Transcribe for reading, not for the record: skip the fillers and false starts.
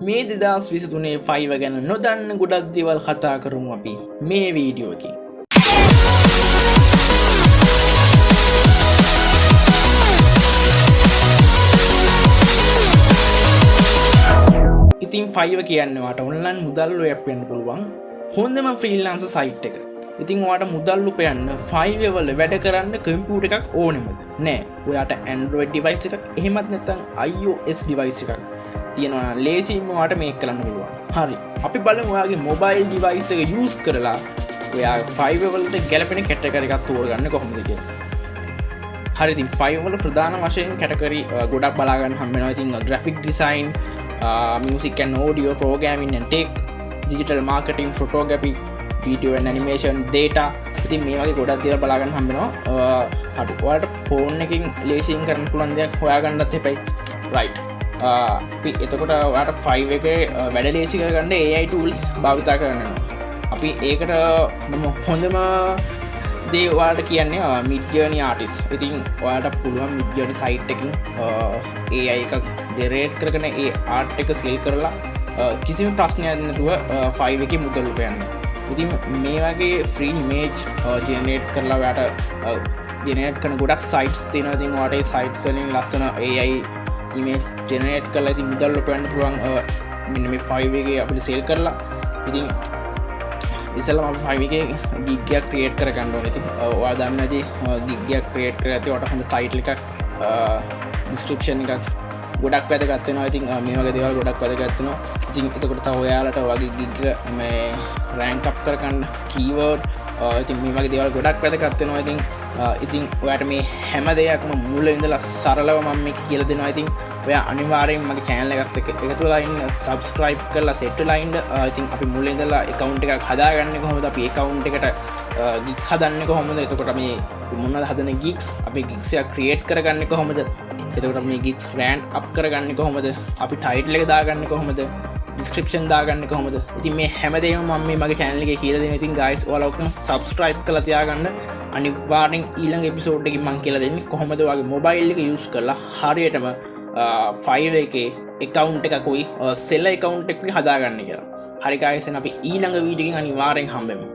මේ 2023 fiverr ගැන නොදන්න ගොඩක් දේවල් කතා කරමු අපි මේ වීඩියෝ එකේ. ඉතින් fiverr කියන්නේ වාට ඔන්ලයින් මුදල් උපයන්න පුළුවන් හොඳම ෆ්‍රීලාන්සර් සයිට් එක. ඉතින් ඔයාට මුදල් උපයන්න fiverr වල වැඩ කරන්න කම්පියුටර් එකක් ඕනෙමද? නෑ. ඔයාට Android device එකක් එහෙමත් නැත්නම් iOS device එකක් තියෙනවා නම් ලේසියෙන්ම ඔයාට මේක කරන්න පුළුවන්. හරි. අපි බලමු ඔයාගේ mobile device එක use කරලා ඔයා fiverr වලට ගැලපෙන category එකක් තෝරගන්න කොහොමද කියලා. හරි. ඉතින් fiverr වල ප්‍රධාන වශයෙන් category ගොඩක් බලා ගන්න හම්බ වෙනවා. ඉතින් graphic design, music and audio, programming and tech, digital marketing, photography, video and animation, data. ඉතින් මේ වගේ ගොඩක් දේවල් බලා ගන්න හම්බ වෙනවා. හරි. ඔයාලට ෆෝන් එකකින් ලේසියෙන් කරන්න පුළුවන් දෙයක් හොයාගන්නත් එපයි. right. අපි එතකොට ඔයාට fiverr එකේ වැඩ ලේසි කරගන්න AI tools භාවිතා කරනවා. අපි ඒකට හොඳම දේ ඔයාලට කියන්නේ Midjourney artist. ඉතින් ඔයාලට පුළුවන් Midjourney site එකකින් AI එකක් generate කරගෙන ඒ art එක scale කරලා කිසිම ප්‍රශ්නයක් නැතුව fiverr එකේ මුදල් උපයන්න. ඉතින් මේ වගේ free image generate කරලා ඔයාට generate කරන ගොඩක් sites තියෙනවා. ඉතින් ඔයාට ඒ sites වලින් ලස්සන AI image generate කරලා ඉතින් මුදල් උපයන්න පුළුවන් මෙන්න මේ fiverr එකේ අපිට sell කරලා. ඉතින් ඉස්සෙල්ලාම අපි fiverr එකේ gig එකක් create කර ගන්න ඕනේ. ඉතින් ඔයා දන්නේ නැති gig එකක් create කරලා ඉතින් ඔයාට හොඳ title එකක් description එකක් ගොඩක් වැදගත් වෙනවා. ඉතින් මේ වගේ දේවල් ගොඩක් වැදගත් වෙනවා. ඉතින් එතකොට තව ඔයාලට වගේ gig එක මේ rank up කරගන්න keyword ඉතින් මේ වගේ දේවල් ගොඩක් වැදගත් වෙනවා. ඉතින් ඔයාට මේ හැම දෙයක්ම මුලින් ඉඳලා සරලව මම මේක කියලා දෙනවා. ඉතින් ඔයා අනිවාර්යෙන් මගේ channel එකත් එක්ක එකතු වෙලා ඉන්න, subscribe කරලා set වෙලා ඉන්න. ඉතින් අපි මුලින් ඉඳලා account එකක් හදාගන්නේ කොහොමද? අපි account එකට gigs හදන්නේ කොහොමද? එතකොට මේ මොනවද හදන gigs? අපි gigs එක create කරගන්නේ කොහොමද? එතකොට මේ gigs brand up කරගන්නේ කොහොමද? අපි title එක දාගන්නේ කොහොමද? description දාගන්නේ කොහොමද? ඉතින් මේ හැමදේම මම මේ මගේ channel එකේ කියලා දෙනවා. ඉතින් guys ඔයාලා ඔක්කොම subscribe කරලා තියාගන්න. අනිවාර්යෙන් ඊළඟ episode එකකින් මම කියලා දෙන්නේ කොහොමද ඔයාගේ mobile එක use කරලා හරියටම fiverr එකේ account එකකුයි seller account එකකුයි හදාගන්නේ කියලා. හරි guys එහෙනම් අපි ඊළඟ වීඩියෝ එකකින් අනිවාර්යෙන් හම්බෙමු.